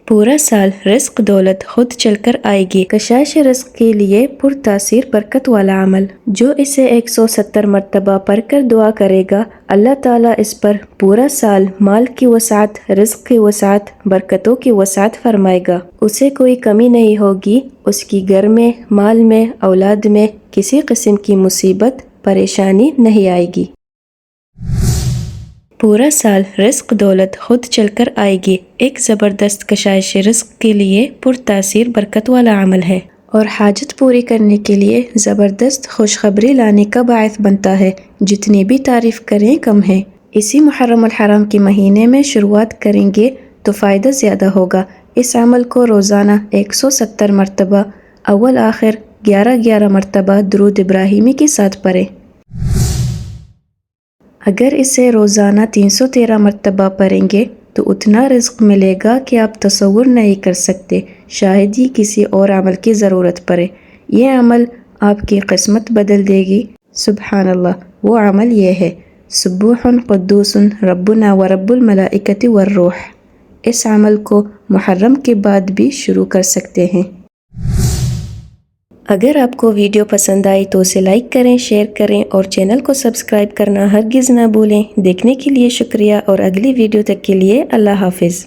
پورا سال رزق دولت خود چل کر آئے گی۔ کشائش رزق کے لیے پرتاثیر برکت والا عمل، جو اسے 170 مرتبہ پڑھ کر دعا کرے گا، اللہ تعالیٰ اس پر پورا سال مال کی وسعت، رزق کی وسعت، برکتوں کی وسعت فرمائے گا۔ اسے کوئی کمی نہیں ہوگی، اس کی گھر میں، مال میں، اولاد میں کسی قسم کی مصیبت، پریشانی نہیں آئے گی۔ پورا سال رزق دولت خود چل کر آئے گی ایک زبردست کشائش رزق کے لیے پرتاثیر برکت والا عمل ہے، اور حاجت پوری کرنے کے لیے زبردست خوشخبری لانے کا باعث بنتا ہے۔ جتنی بھی تعریف کریں کم ہے۔ اسی محرم الحرام کے مہینے میں شروعات کریں گے تو فائدہ زیادہ ہوگا۔ اس عمل کو روزانہ 170 مرتبہ اول آخر 11 مرتبہ درود ابراہیمی کے ساتھ پڑھیں۔ اگر اسے روزانہ 313 مرتبہ پڑھیں گے تو اتنا رزق ملے گا کہ آپ تصور نہیں کر سکتے، شاید ہی کسی اور عمل کی ضرورت پڑے۔ یہ عمل آپ کی قسمت بدل دے گی۔ سبحان اللہ، وہ عمل یہ ہے: سبوح قدوس ربنا ورب الملائکۃ والروح۔ اس عمل کو محرم کے بعد بھی شروع کر سکتے ہیں۔ اگر آپ کو ویڈیو پسند آئی تو اسے لائک کریں، شیئر کریں اور چینل کو سبسکرائب کرنا ہرگز نہ بھولیں۔ دیکھنے کے لیے شکریہ، اور اگلی ویڈیو تک کے لیے اللہ حافظ۔